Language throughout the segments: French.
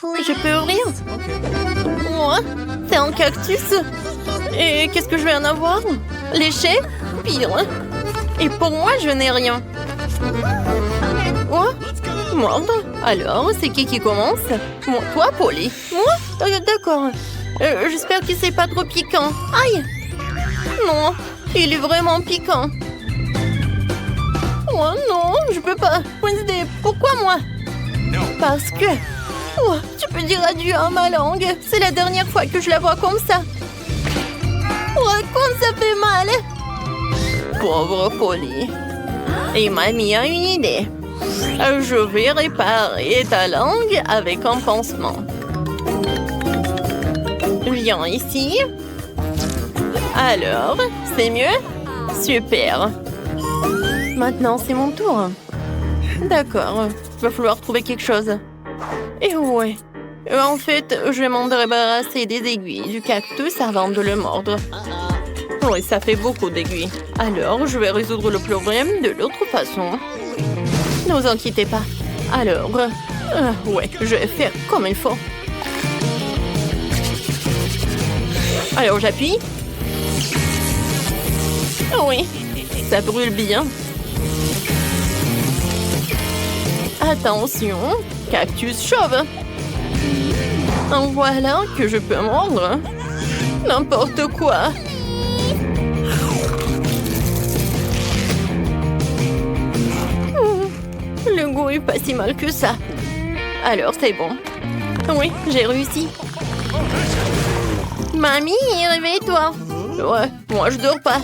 Je peux ouvrir? Moi? C'est un cactus? Et qu'est-ce que je vais en avoir? Léché? Pire. Et pour moi, je n'ai rien. Quoi? Mordre? Alors, c'est qui commence? Moi, toi, Polly? Moi? D'accord. J'espère que c'est pas trop piquant. Aïe! Non, il est vraiment piquant. Oh non, je peux pas. Wednesday, pourquoi moi? Parce que... Oh, tu peux dire adieu à ma langue. C'est la dernière fois que je la vois comme ça. Oh, comme ça fait mal. Pauvre Polly. Et mamie a une idée. Je vais réparer ta langue avec un pansement. Viens ici. Alors, c'est mieux? Super. Maintenant, c'est mon tour. D'accord, va falloir trouver quelque chose. Et ouais. En fait, je vais m'en débarrasser des aiguilles du cactus avant de le mordre. Oui, ça fait beaucoup d'aiguilles. Alors, je vais résoudre le problème de l'autre façon. Ne vous inquiétez pas. Alors, ouais, je vais faire comme il faut. Alors, j'appuie. Oui, ça brûle bien. Attention, cactus chauve. En voilà que je peux mordre. N'importe quoi. Le goût est pas si mal que ça. Alors, c'est bon. Oui, j'ai réussi. Mamie, réveille-toi. Ouais, moi je dors pas.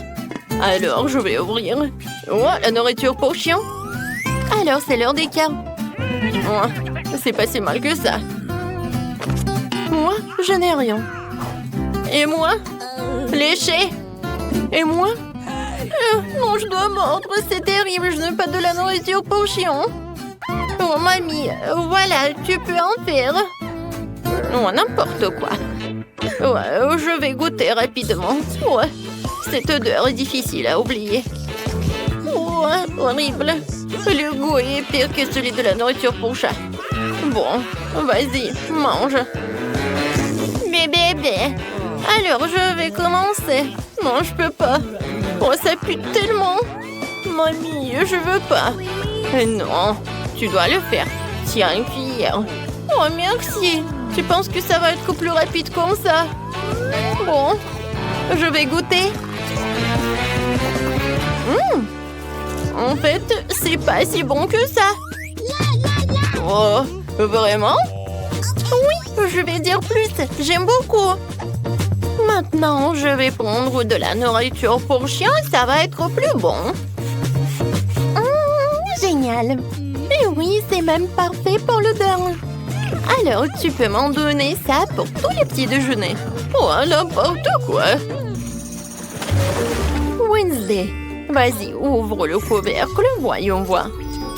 Alors, je vais ouvrir. Ouais, la nourriture pour chien. Alors, c'est l'heure des câbles. Ouais, c'est pas si mal que ça. Moi, je n'ai rien. Et moi? Léché. Et moi? Non, je dois mordre, c'est terrible, je n'ai pas de la nourriture pour chien. Oh, mamie, voilà, tu peux en faire. Oh, n'importe quoi. Ouais, je vais goûter rapidement. Ouais, cette odeur est difficile à oublier. Ouais, horrible. Le goût est pire que celui de la nourriture pour chat. Bon, vas-y, mange. Bébé. Alors, je vais commencer. Non, je peux pas. Oh, ça pue tellement. Mamie, je veux pas. Non, tu dois le faire. Tiens, une cuillère. Oh, merci. Tu penses que ça va être plus rapide comme ça? Bon, je vais goûter. En fait, c'est pas si bon que ça. Oh, vraiment? Oui, je vais dire plus. J'aime beaucoup. Maintenant, je vais prendre de la nourriture pour chien. Ça va être plus bon. Génial. Et oui, c'est même parfait pour l'odeur. Alors, tu peux m'en donner ça pour tous les petits déjeuners. Oh, n'importe quoi. Wednesday, vas-y, ouvre le couvercle, voyons voir.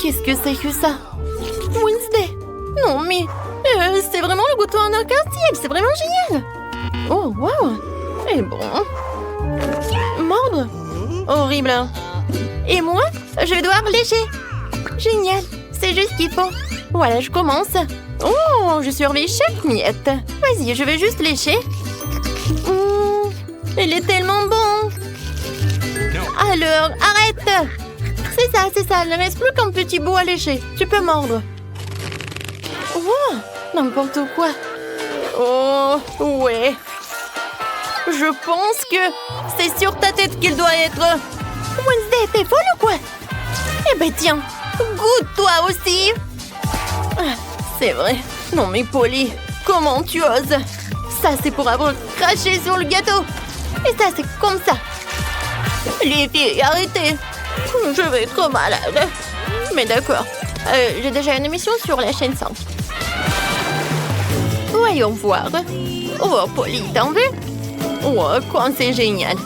Qu'est-ce que c'est que ça? Wednesday. Non, mais c'est vraiment le goûter en arc-en-ciel. C'est vraiment génial. Oh, wow. Et bon. Mordre. Horrible. Et moi, je vais devoir lécher. Génial. C'est juste ce qu'il faut. Voilà, je commence. Oh, je surveille chaque miette. Vas-y, je vais juste lécher. Il est tellement bon. Alors, arrête. C'est ça. Il ne reste plus qu'un petit bout à lécher. Tu peux mordre. Oh, n'importe quoi. Oh, ouais. Je pense que c'est sur ta tête qu'il doit être. Wednesday, t'es folle ou quoi? Eh ben tiens, goûte toi aussi. C'est vrai. Non mais Polly, comment tu oses? Ça c'est pour avoir craché sur le gâteau. Et ça c'est comme ça. Les filles, arrêtez. Je vais être malade. Mais d'accord. J'ai déjà une émission sur la chaîne 5. Voyons voir. Oh Polly, t'en veux? Oh, quoi, c'est génial.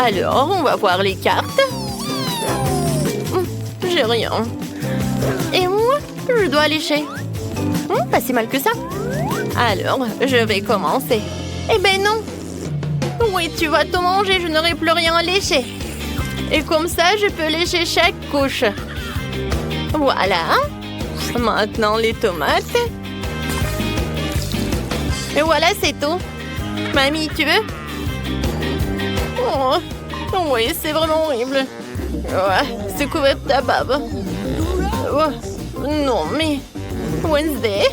Alors, on va voir les cartes. J'ai rien. Et moi, je dois lécher. Pas si mal que ça. Alors, je vais commencer. Eh ben non. Oui, tu vas tout manger, je n'aurai plus rien à lécher. Et comme ça, je peux lécher chaque couche. Voilà. Maintenant, les tomates. Et voilà, c'est tout. Mamie, tu veux? Oh, oui, c'est vraiment horrible. Ouais, c'est couvert de ta bave. Oh, non, mais... Wednesday?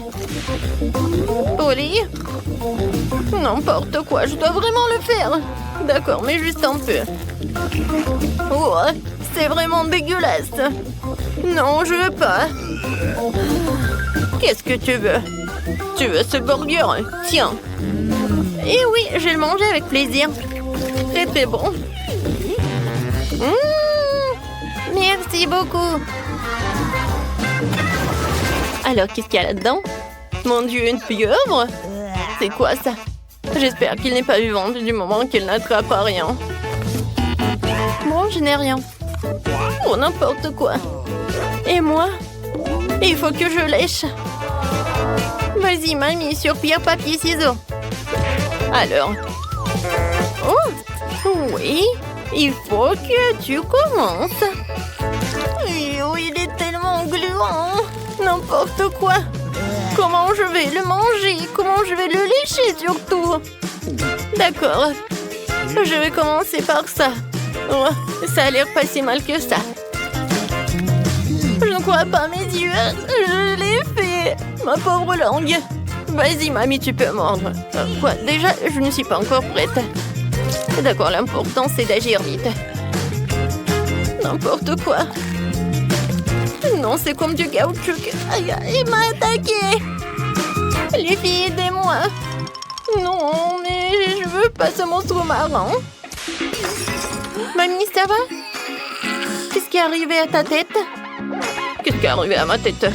Polly? N'importe quoi, je dois vraiment le faire. D'accord, mais juste un peu. Oh, c'est vraiment dégueulasse. Non, je veux pas. Qu'est-ce que tu veux? Tu veux ce burger? Tiens. Eh oui, je vais le manger avec plaisir. Très très bon. Merci beaucoup. Alors, qu'est-ce qu'il y a là-dedans? Mon Dieu, une pieuvre? C'est quoi ça? J'espère qu'il n'est pas vivant du moment qu'il n'attrape à rien. Bon, je n'ai rien. Oh, n'importe quoi. Et moi? Il faut que je lèche. Vas-y, mamie, sur pierre, papier, ciseaux. Alors. Oh, oui. Il faut que tu commences. Oui, il est tellement gluant. N'importe quoi. Comment je vais le manger? Comment je vais le lécher surtout? D'accord. Je vais commencer par ça. Oh, ça a l'air pas si mal que ça. Je ne crois pas mes yeux. Je l'ai fait. Ma pauvre langue. Vas-y, mamie, tu peux mordre. Quoi? Déjà, je ne suis pas encore prête. D'accord, l'important, c'est d'agir vite. N'importe quoi. Non, c'est comme du caoutchouc. Aïe, il m'a attaqué. Les filles, aidez-moi. Non, mais je veux pas ce monstre marin. Mamie, ça va? Qu'est-ce qui est arrivé à ta tête? Qu'est-ce qui est arrivé à ma tête?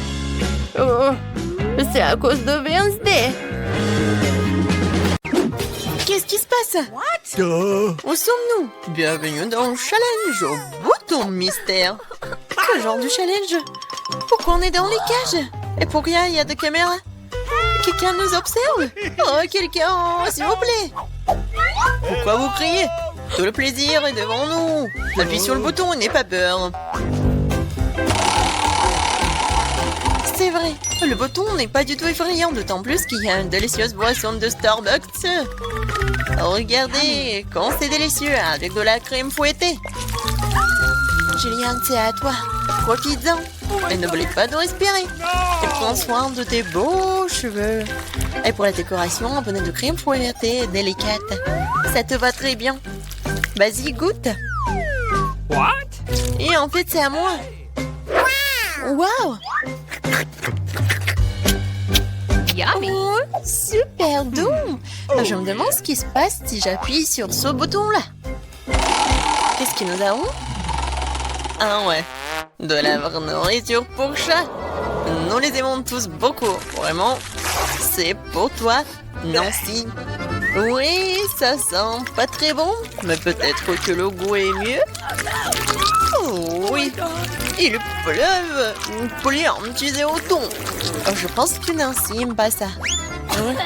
Oh, c'est à cause de Wednesday. Qu'est-ce qui se passe? Où sommes-nous? Bienvenue dans le challenge au bouton mystère. Quel genre de challenge? Pourquoi on est dans les cages? Et pour rien, il y a des caméras? Quelqu'un nous observe? Oh, quelqu'un, s'il vous plaît. Pourquoi vous criez? Tout le plaisir est devant nous. Appuie sur le bouton et n'aie pas peur. C'est vrai, le bouton n'est pas du tout effrayant, d'autant plus qu'il y a une délicieuse boisson de Starbucks. Regardez, quand c'est délicieux, avec de la crème fouettée. Julian, c'est à toi. Profites-en. Et n'oublie pas de respirer. Et prends soin de tes beaux cheveux. Et pour la décoration, un bonnet de crème fouettée délicate. Ça te va très bien. Vas-y, goûte. What? Et en fait, c'est à moi. Waouh! Yummy. Oh, super doux. Je me demande ce qui se passe si j'appuie sur ce bouton-là. Qu'est-ce que nous avons? Ah ouais, de la vraie nourriture pour chat. Nous les aimons tous beaucoup. Vraiment, c'est pour toi, Nancy. Oui, ça sent pas très bon, mais peut-être que le goût est mieux. Oh oui, il pleuve. Plein, tu es au thon. Je pense que Nancy n'aime pas ça.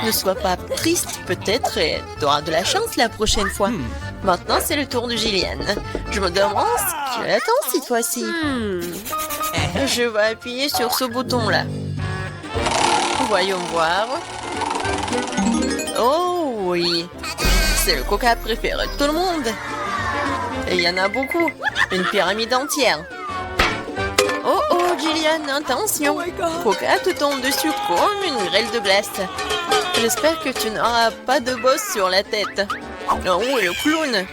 Ne sois pas triste, peut-être tu auras de la chance la prochaine fois. Maintenant, c'est le tour de Gillian. Je me demande ce qu'elle attend cette fois-ci. Je vais appuyer sur ce bouton-là. Voyons voir. Oh oui, c'est le coca préféré de tout le monde. Et il y en a beaucoup, une pyramide entière. Oh oh, Gillian, attention. Coca te tombe dessus comme une grêle de glace. J'espère que tu n'auras pas de bosse sur la tête. Oh, le clown.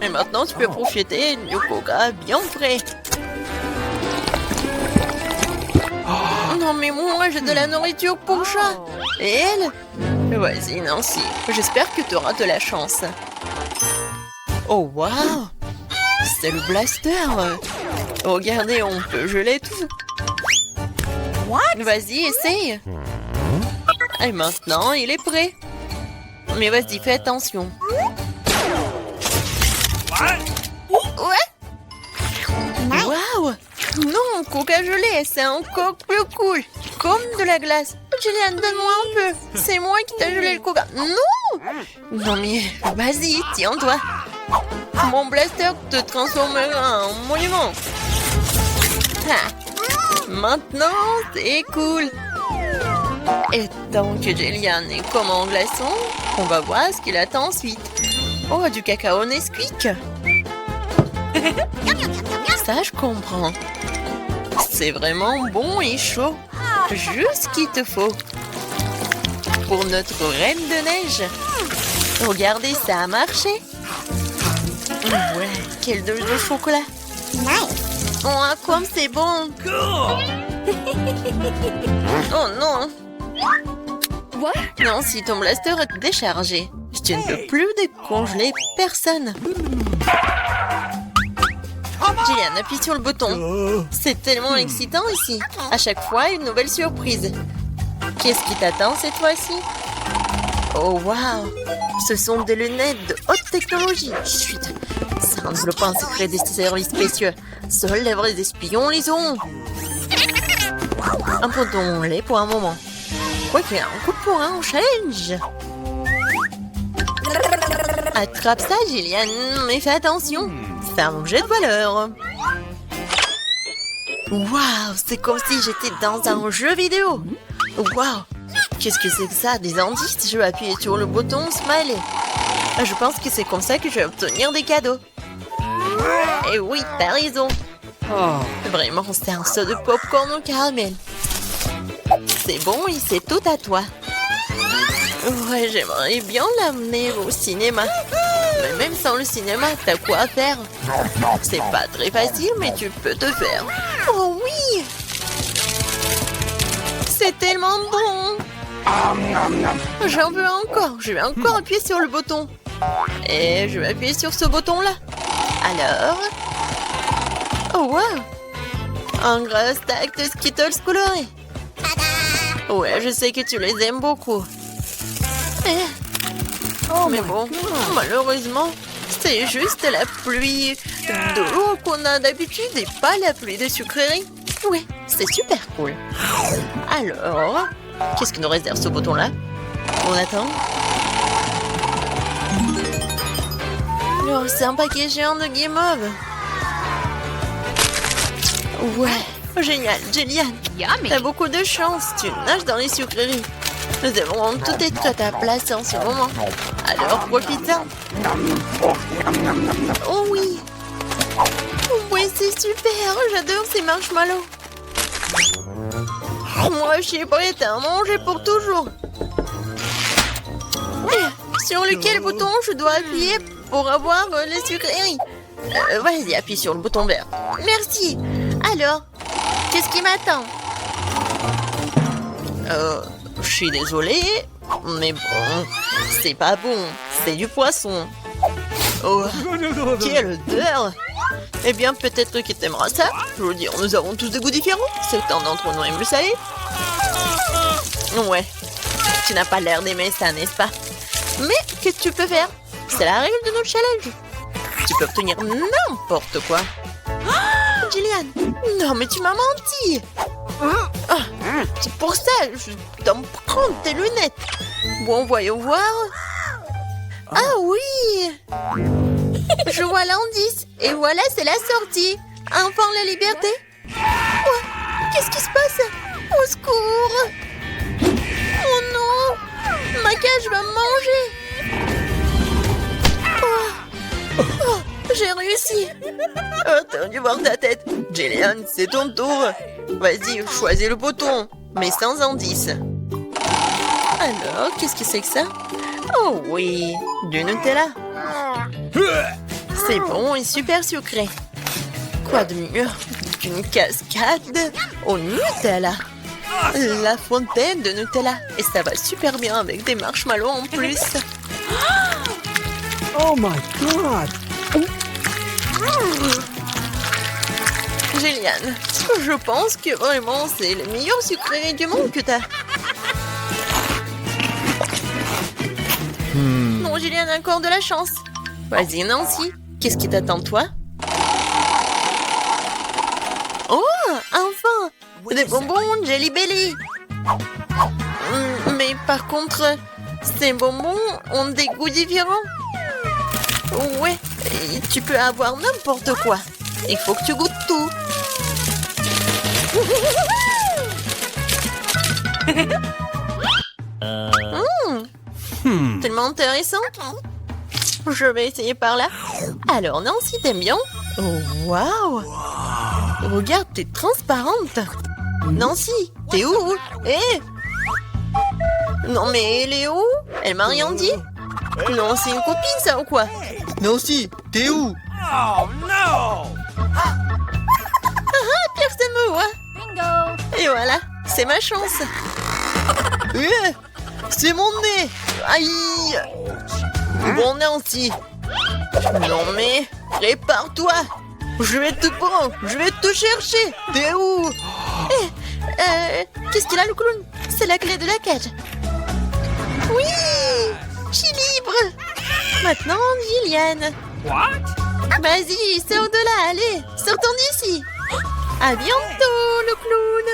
Et maintenant, tu peux profiter du coca bien frais. Non, mais moi, j'ai de la nourriture pour chat. Et elle? Vas-y, Nancy. J'espère que tu auras de la chance. Oh, waouh! C'est le blaster. Regardez, on peut geler tout. Vas-y, essaye. Et maintenant, il est prêt. Mais vas-y, fais attention. Ouais? Waouh! Non, coca gelé, c'est encore plus cool. Comme de la glace. Julian, donne-moi un peu. C'est moi qui t'ai gelé le coca. Non! Non mais, vas-y, tiens-toi. Mon blaster te transformera en monument. Ah. Maintenant, c'est cool. Et tant que Jellian est comme en glaçon, on va voir ce qu'il attend ensuite. Oh, du cacao Nesquik. Ça, je comprends. C'est vraiment bon et chaud. Juste ce qu'il te faut. Pour notre reine de neige. Regardez, ça a marché. Ouais, quelle dose de chocolat. Oh, comme c'est bon. Oh non. Non, si ton blaster est déchargé, je ne peux plus décongeler personne. Jellian, appuie sur le bouton. C'est tellement excitant ici. À chaque fois, une nouvelle surprise. Qu'est-ce qui t'attend cette fois-ci? Oh, waouh! Ce sont des lunettes de haute technologie. Chut! Ça enveloppe un secret des services spéciaux. Seuls les vrais espions les ont. Abandonnons-les pour un moment. Quoique, un coup pour un challenge. Attrape ça, Jellian, mais fais attention. C'est un objet de valeur. Waouh, c'est comme si j'étais dans un jeu vidéo. Waouh, qu'est-ce que c'est que ça? Des indices? Je vais appuyer sur le bouton Smiley. Je pense que c'est comme ça que je vais obtenir des cadeaux. Et oui, t'as raison. Vraiment, c'est un saut de popcorn au caramel. C'est bon et c'est tout à toi. Ouais, j'aimerais bien l'amener au cinéma. Mais même sans le cinéma, t'as quoi faire? C'est pas très facile, mais tu peux te faire. Oh oui! C'est tellement bon! J'en veux encore. Je vais encore appuyer sur le bouton. Et je vais appuyer sur ce bouton-là. Alors... Oh, wow! Un gros stack de Skittles colorés. Ouais, je sais que tu les aimes beaucoup. Mais bon, malheureusement, c'est juste la pluie d'eau qu'on a d'habitude et pas la pluie de sucreries. Oui, c'est super cool. Alors, qu'est-ce que nous réserve ce bouton-là? On attend. Oh, c'est un paquet géant de guimauve. Ouais, génial, Jellian. T'as beaucoup de chance, tu nages dans les sucreries. Nous devons tout être à ta place en ce moment. Alors profite-en. Oh oui. Oui, c'est super. J'adore ces marshmallows. Moi, je suis prête à en manger pour toujours. Sur lequel bouton je dois appuyer pour avoir les sucreries? Vas-y, appuie sur le bouton vert. Merci. Alors, qu'est-ce qui m'attend? Je suis désolée, mais bon, c'est pas bon. C'est du poisson. Oh, quelle odeur! Eh bien, peut-être que t'aimeras ça. Je veux dire, nous avons tous des goûts différents. Certains d'entre nous aiment le salé. Ouais, tu n'as pas l'air d'aimer ça, n'est-ce pas? Mais qu'est-ce que tu peux faire? C'est la règle de notre challenge. Tu peux obtenir n'importe quoi. Oh, Jellian, non mais tu m'as menti. C'est pour ça que je dois me prendre tes lunettes. Bon, voyons voir. Ah oui! Je vois l'indice. Et voilà, c'est la sortie. Enfin la liberté. Oh, qu'est-ce qui se passe? Au secours! Oh non! Ma cage va me manger. Oh, j'ai réussi. Oh, t'as dû voir ta tête. Jellian, c'est ton tour. Vas-y, choisis le bouton, mais sans indice. Alors, qu'est-ce que c'est que ça? Oh oui, du Nutella. C'est bon et super sucré. Quoi de mieux qu'une cascade au Nutella? La fontaine de Nutella. Et ça va super bien avec des marshmallows en plus. Oh my god! Jellian, je pense que vraiment c'est le meilleur sucrerie du monde que t'as. Non, Jellian a encore de la chance. Vas-y, Nancy, qu'est-ce qui t'attend, toi? Oh, enfin! Des bonbons Jelly Belly. Mais par contre, ces bonbons ont des goûts différents. Ouais, et tu peux avoir n'importe quoi. Il faut que tu goûtes tout. Tellement intéressant. Je vais essayer par là. Alors, Nancy, t'aimes bien? Oh, waouh! Regarde, t'es transparente. Nancy, t'es où? Eh! Non, mais elle est où? Elle m'a rien dit? Non, c'est une copine, ça, ou quoi? Nancy, t'es où? Oh no! Personne me voit. Bingo! Et voilà, c'est ma chance. Eh, c'est mon nez. Aïe! Bon, Nancy. Non, mais prépare-toi. Je vais te prendre. Je vais te chercher. T'es où? Qu'est-ce qu'il a, le clown? C'est la clé de la cage. Oui! Je suis libre. Maintenant, Gillian. What? Vas-y, sors de là, allez. Sortons d'ici. À bientôt, le clown.